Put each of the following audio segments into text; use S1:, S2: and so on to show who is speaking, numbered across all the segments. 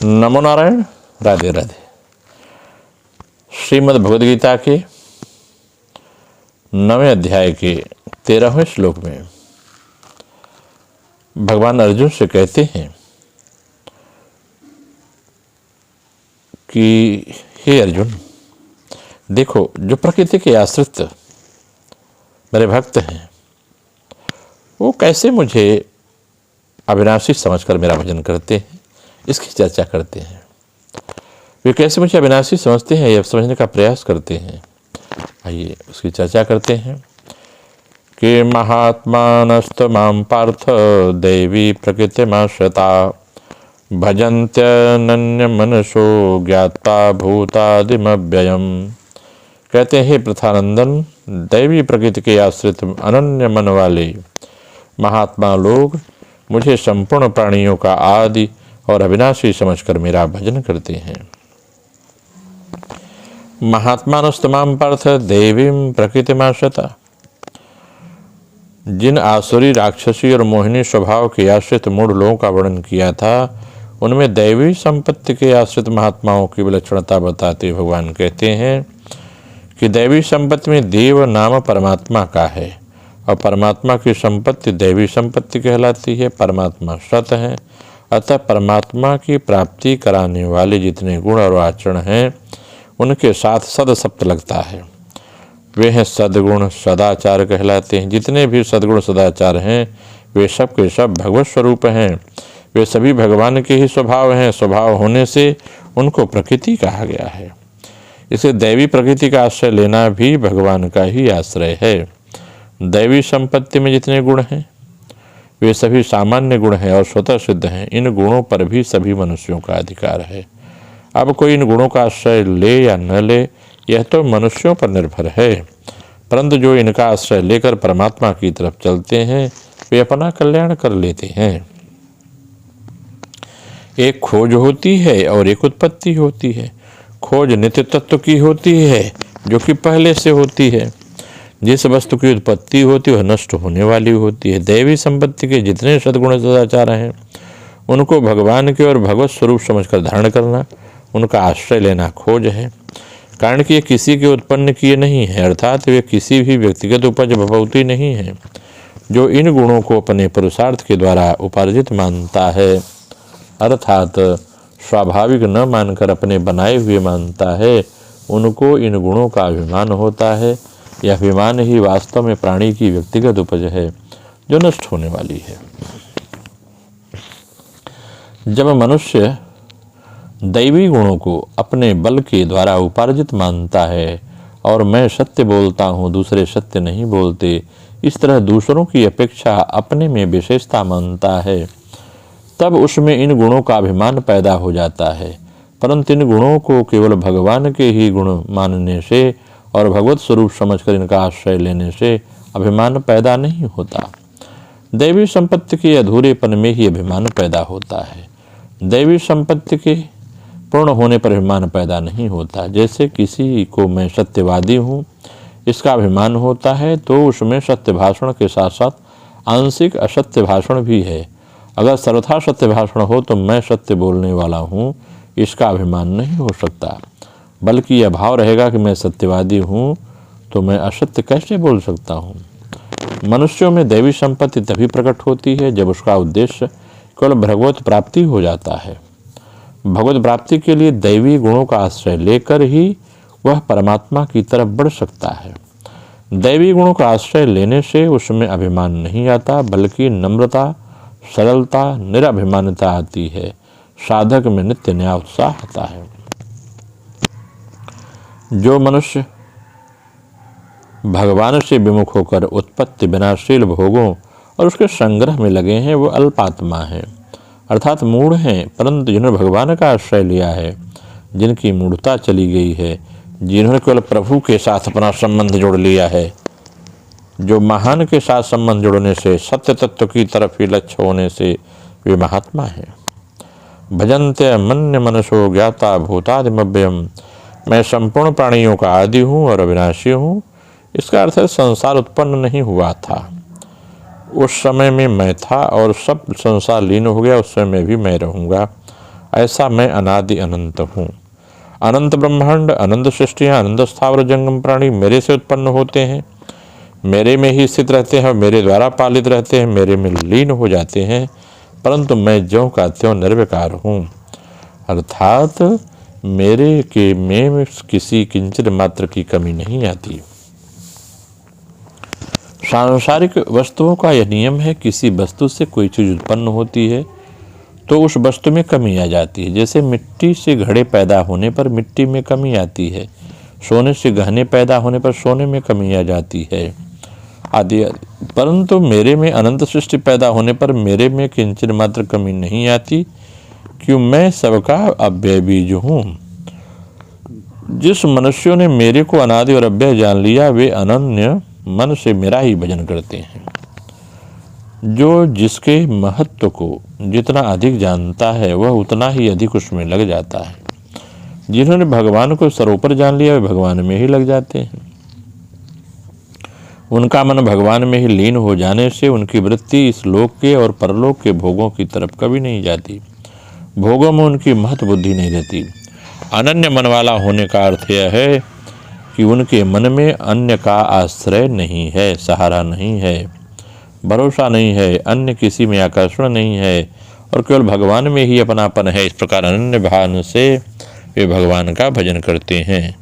S1: नमो नारायण। राधे राधे। श्रीमद् भगवद गीता के 9वें अध्याय के 13वें श्लोक में भगवान अर्जुन से कहते हैं कि हे अर्जुन, देखो जो प्रकृति के आश्रित मेरे भक्त हैं वो कैसे मुझे अविनाशी समझकर मेरा भजन करते हैं, इसकी चर्चा करते हैं। वे कैसे मुझे अविनाशी समझते हैं, यह समझने का प्रयास करते हैं। आइए उसकी चर्चा करते हैं कि महात्मानस्तु मां पार्थ दैवी प्रकृतिमाश्रिता भजन्त्यनन्य मनसो ज्ञात्वा भूतादिमव्ययम्। कहते हैं, हे प्रथानंदन, दैवी प्रकृति के आश्रित अनन्य मन वाले महात्मा लोग मुझे संपूर्ण प्राणियों का आदि और अविनाशी समझकर मेरा भजन करते हैं। महात्मानस्तमाम पार्थ देवीं प्रकृतिमाश्रिता। जिन आसुरी, राक्षसी और मोहिनी स्वभाव के आश्रित मूढ़ लोगों का वर्णन किया था, उनमें दैवी संपत्ति के आश्रित महात्माओं की विलक्षणता बताते भगवान कहते हैं कि दैवी संपत्ति में देव नाम परमात्मा का है और परमात्मा की संपत्ति दैवी संपत्ति कहलाती है। परमात्मा सत है, अतः परमात्मा की प्राप्ति कराने वाले जितने गुण और आचरण हैं उनके साथ सद शब्द लगता है। वे हैं सद्गुण, सदाचार कहलाते हैं। जितने भी सद्गुण सदाचार हैं वे सब के सब भगवत स्वरूप हैं। वे सभी भगवान के ही स्वभाव हैं। स्वभाव होने से उनको प्रकृति कहा गया है। इसे दैवी प्रकृति का आश्रय लेना भी भगवान का ही आश्रय है। दैवी संपत्ति में जितने गुण हैं वे सभी सामान्य गुण हैं और स्वतः सिद्ध हैं। इन गुणों पर भी सभी मनुष्यों का अधिकार है। अब कोई इन गुणों का आश्रय ले या न ले, यह तो मनुष्यों पर निर्भर है, परंतु जो इनका आश्रय लेकर परमात्मा की तरफ चलते हैं वे अपना कल्याण कर लेते हैं। एक खोज होती है और एक उत्पत्ति होती है। खोज नित्य तत्व की होती है जो कि पहले से होती है। जिस वस्तु की उत्पत्ति होती है वह नष्ट होने वाली होती है। दैवी संपत्ति के जितने सद्गुण सदाचार हैं उनको भगवान के और भगवत स्वरूप समझकर धारण करना, उनका आश्रय लेना खोज है। कारण कि ये किसी के उत्पन्न किए नहीं है, अर्थात वे किसी भी व्यक्तिगत उपज भगवती नहीं है। जो इन गुणों को अपने पुरुषार्थ के द्वारा उपार्जित मानता है, अर्थात स्वाभाविक न मानकर अपने बनाए हुए मानता है, उनको इन गुणों का अभिमान होता है। यह अभिमान ही वास्तव में प्राणी की व्यक्तिगत उपज है जो नष्ट होने वाली है। जब मनुष्य दैवी गुणों को अपने बल के द्वारा उपार्जित मानता है और मैं सत्य बोलता हूँ, दूसरे सत्य नहीं बोलते, इस तरह दूसरों की अपेक्षा अपने में विशेषता मानता है, तब उसमें इन गुणों का अभिमान पैदा हो जाता है। परंतु इन गुणों को केवल भगवान के ही गुण मानने से और भगवत स्वरूप समझकर इनका आश्रय लेने से अभिमान पैदा नहीं होता। दैवी संपत्ति के अधूरेपन में ही अभिमान पैदा होता है। दैवी संपत्ति के पूर्ण होने पर अभिमान पैदा नहीं होता। जैसे किसी को मैं सत्यवादी हूँ इसका अभिमान होता है तो उसमें सत्य भाषण के साथ साथ आंशिक असत्य भाषण भी है। अगर सर्वथा सत्य भाषण हो तो मैं सत्य बोलने वाला हूँ, इसका अभिमान नहीं हो सकता, बल्कि यह भाव रहेगा कि मैं सत्यवादी हूँ तो मैं असत्य कैसे बोल सकता हूँ। मनुष्यों में दैवी संपत्ति तभी प्रकट होती है जब उसका उद्देश्य केवल भगवत प्राप्ति हो जाता है। भगवत प्राप्ति के लिए दैवी गुणों का आश्रय लेकर ही वह परमात्मा की तरफ बढ़ सकता है। दैवी गुणों का आश्रय लेने से उसमें अभिमान नहीं आता, बल्कि नम्रता, सरलता, निराभिमानता आती है। साधक में नित्य नया उत्साह आता है। जो मनुष्य भगवान से विमुख होकर उत्पत्ति विनाशील भोगों और उसके संग्रह में लगे हैं वो अल्पात्मा हैं, अर्थात मूढ़ हैं। परंतु जिन्होंने भगवान का आश्रय लिया है, जिनकी मूढ़ता चली गई है, जिन्होंने केवल प्रभु के साथ अपना संबंध जोड़ लिया है, जो महान के साथ संबंध जोड़ने से, सत्य तत्व की तरफ ही लक्ष्य होने से वे महात्मा हैं। भजन्ते मन्य मनसो ज्ञाता भूतादिमव्ययम्। मैं संपूर्ण प्राणियों का आदि हूँ और अविनाशी हूँ। इसका अर्थ है संसार उत्पन्न नहीं हुआ था, उस समय में मैं था और सब संसार लीन हो गया, उस समय में भी मैं रहूँगा। ऐसा मैं अनादि अनंत हूँ। अनंत ब्रह्मांड, अनंत सृष्टियाँ, अनंत स्थावर जंगम प्राणी मेरे से उत्पन्न होते हैं, मेरे में ही स्थित रहते हैं और मेरे द्वारा पालित रहते हैं, मेरे में लीन हो जाते हैं, परंतु मैं ज्यों का त्यों निर्विकार हूँ। अर्थात मेरे के में किसी किंचित मात्र की कमी नहीं आती। सांसारिक वस्तुओं का यह नियम है, किसी वस्तु से कोई चीज़ उत्पन्न होती है तो उस वस्तु में कमी आ जाती है। जैसे मिट्टी से घड़े पैदा होने पर मिट्टी में कमी आती है, सोने से गहने पैदा होने पर सोने में कमी आ जाती है आदि। परंतु मेरे में अनंत सृष्टि पैदा होने पर मेरे में किंचित मात्र कमी नहीं आती, क्यों मैं सबका अव्यय बीज हूँ। जिस मनुष्यों ने मेरे को अनादि और अव्यय जान लिया वे अनन्य मन से मेरा ही भजन करते हैं। जो जिसके महत्व को जितना अधिक जानता है वह उतना ही अधिक उसमें लग जाता है। जिन्होंने भगवान को सरोपर जान लिया वे भगवान में ही लग जाते हैं। उनका मन भगवान में ही लीन हो जाने से उनकी वृत्ति इस लोक के और परलोक के भोगों की तरफ कभी नहीं जाती। भोगों में उनकी महत्व बुद्धि नहीं रहती। अनन्य मन वाला होने का अर्थ यह है कि उनके मन में अन्य का आश्रय नहीं है, सहारा नहीं है, भरोसा नहीं है, अन्य किसी में आकर्षण नहीं है और केवल भगवान में ही अपनापन है। इस प्रकार अनन्य भाव से वे भगवान का भजन करते हैं।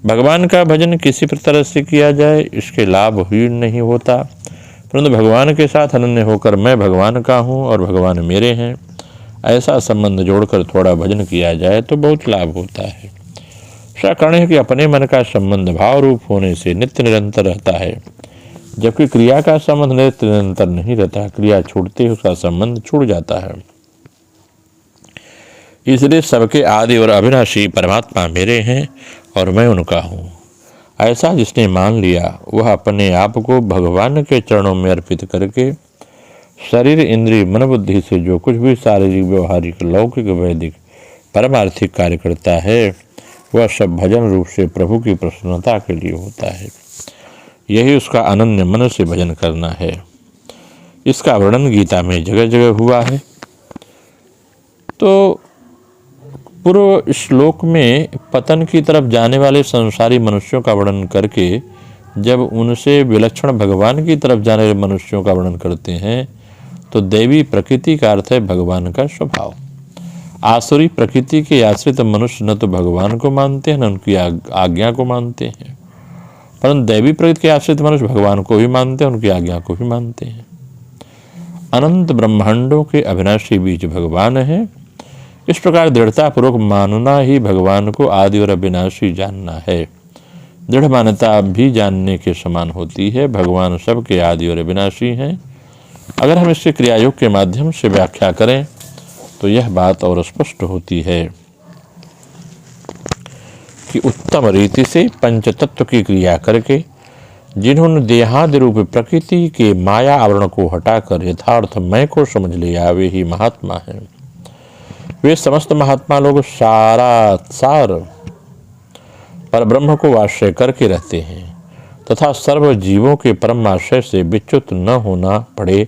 S1: भगवान का भजन किसी तरह से किया जाए इसके लाभ ही नहीं होता, परंतु भगवान के साथ अनन्य होकर मैं भगवान का हूँ और भगवान मेरे हैं, ऐसा संबंध जोड़कर थोड़ा भजन किया जाए तो बहुत लाभ होता है। ऐसा कारण है कि अपने मन का संबंध भाव रूप होने से नित्य निरंतर रहता है, जबकि क्रिया का संबंध नित्य निरंतर नहीं रहता। क्रिया छूटते ही उसका संबंध छूट जाता है। इसलिए सबके आदि और अविनाशी परमात्मा मेरे हैं और मैं उनका हूँ। ऐसा जिसने मान लिया वह अपने आप को भगवान के चरणों में अर्पित करके शरीर इंद्रिय मन बुद्धि से जो कुछ भी शारीरिक व्यवहारिक लौकिक वैदिक परमार्थिक कार्य करता है वह सब भजन रूप से प्रभु की प्रसन्नता के लिए होता है। यही उसका अनन्य मन से भजन करना है। इसका वर्णन गीता में जगह जगह हुआ है। तो पूर्व श्लोक में पतन की तरफ जाने वाले संसारी मनुष्यों का वर्णन करके जब उनसे विलक्षण भगवान की तरफ जाने वाले मनुष्यों का वर्णन करते हैं तो दैवी प्रकृति का अर्थ है भगवान का स्वभाव। आसुरी प्रकृति के आश्रित मनुष्य न तो भगवान को मानते हैं न उनकी आज्ञा को मानते हैं, परंतु दैवी प्रकृति के आश्रित मनुष्य भगवान को भी मानते हैं, उनकी आज्ञा को भी मानते हैं। अनंत ब्रह्मांडों के अविनाशी बीज भगवान है। इस प्रकार दृढ़तापूर्वक मानना ही भगवान को आदि और अविनाशी जानना है। दृढ़ मान्यता भी जानने के समान होती है। भगवान सबके आदि और अविनाशी हैं। अगर हम इसके क्रियायोग के माध्यम से व्याख्या करें तो यह बात और स्पष्ट होती है कि उत्तम रीति से पंचतत्व की क्रिया करके जिन्होंने देहादि रूप प्रकृति के माया आवरण को हटाकर यथार्थ मैं को समझ लिया वे ही महात्मा हैं। वे समस्त महात्मा लोग सार पर ब्रह्म को आश्रय करके रहते हैं तथा सर्व जीवों के परम आश्रय से विच्युत न होना पड़े,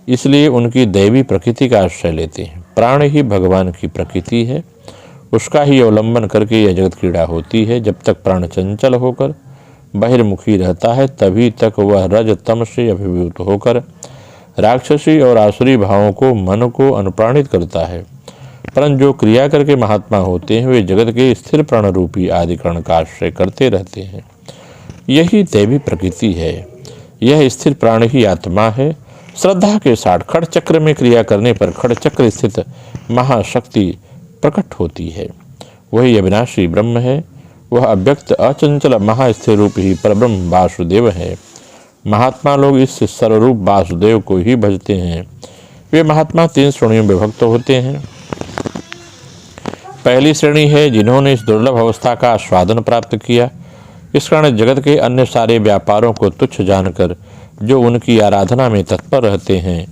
S1: इसलिए उनकी दैवी प्रकृति का आश्रय लेते हैं। प्राण ही भगवान की प्रकृति है, उसका ही अवलंबन करके यह जगत क्रीड़ा होती है। जब तक प्राण चंचल होकर बहिर्मुखी रहता है तभी तक वह रज तम से अभिभूत होकर राक्षसी और आसुरी भावों को मन को अनुप्राणित करता है। परंतु जो क्रिया करके महात्मा होते हैं वे जगत के स्थिर प्राण रूपी आदिकरण का आश्रय करते रहते हैं। यही दैवी प्रकृति है। यह स्थिर प्राण ही आत्मा है। श्रद्धा के साथ खड़ चक्र में क्रिया करने पर खड़ चक्र स्थित महाशक्ति प्रकट होती है। वही अविनाशी ब्रह्म है। वह अव्यक्त अचंचल महास्थिर रूप ही परब्रह्म वासुदेव है। महात्मा लोग इस सर्वरूप वासुदेव को ही भजते हैं। वे महात्मा 3 श्रेणियों में विभक्त होते हैं। पहली श्रेणी है जिन्होंने इस दुर्लभ अवस्था का स्वादन प्राप्त किया। इस कारण जगत के अन्य सारे व्यापारों को तुच्छ जानकर जो उनकी आराधना में तत्पर रहते हैं,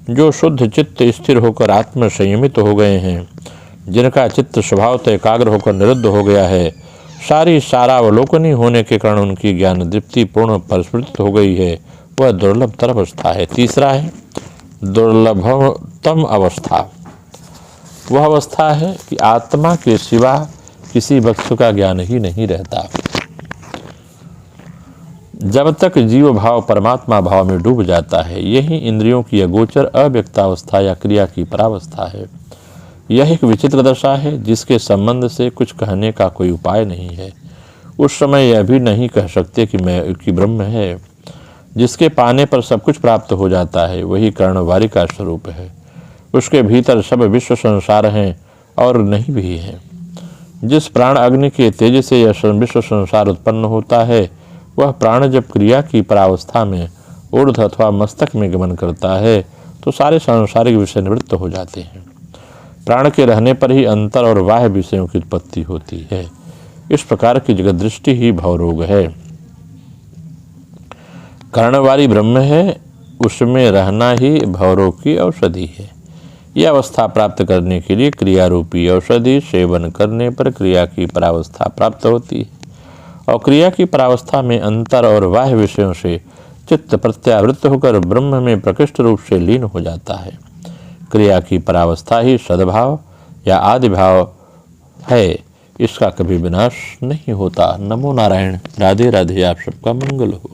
S1: जो शुद्ध चित्त स्थिर होकर आत्म संयमित हो गए हैं, जिनका चित्त स्वभावतः एकाग्र होकर निरुद्ध हो गया है, सारावलोकनी होने के कारण उनकी ज्ञान दीप्ति पूर्ण परिस्फुटित हो गई है, वह दुर्लभतर अवस्था है। तीसरा है दुर्लभतम अवस्था। वह अवस्था है कि आत्मा के सिवा किसी वस्तु का ज्ञान ही नहीं रहता। जब तक जीव भाव परमात्मा भाव में डूब जाता है, यही इंद्रियों की अगोचर अव्यक्तावस्था या क्रिया की परावस्था है। यह एक विचित्र दशा है जिसके संबंध से कुछ कहने का कोई उपाय नहीं है। उस समय यह भी नहीं कह सकते कि ब्रह्म है। जिसके पाने पर सब कुछ प्राप्त हो जाता है, वही कर्णवारी का स्वरूप है। उसके भीतर सब विश्व संसार हैं और नहीं भी है। जिस प्राण अग्नि के तेज से यह विश्व संसार उत्पन्न होता है, वह प्राण जब क्रिया की परावस्था में ऊर्ध्व अथवा मस्तक में गमन करता है तो सारे सांसारिक विषय निवृत्त हो जाते हैं। प्राण के रहने पर ही अंतर और बाह्य विषयों की उत्पत्ति होती है। इस प्रकार की जगत दृष्टि ही भवरोग है। कर्णवारी ब्रह्म है, उसमें रहना ही भवरोग की औषधि है। यह अवस्था प्राप्त करने के लिए क्रिया रूपी औषधि सेवन करने पर क्रिया की परावस्था प्राप्त होती है और क्रिया की परावस्था में अंतर और बाह्य विषयों से चित्त प्रत्यावृत्त होकर ब्रह्म में प्रकृष्ट रूप से लीन हो जाता है। क्रिया की परावस्था ही सद्भाव या आदि भाव है, इसका कभी विनाश नहीं होता। नमो नारायण। राधे राधे। आप सबका मंगल हो।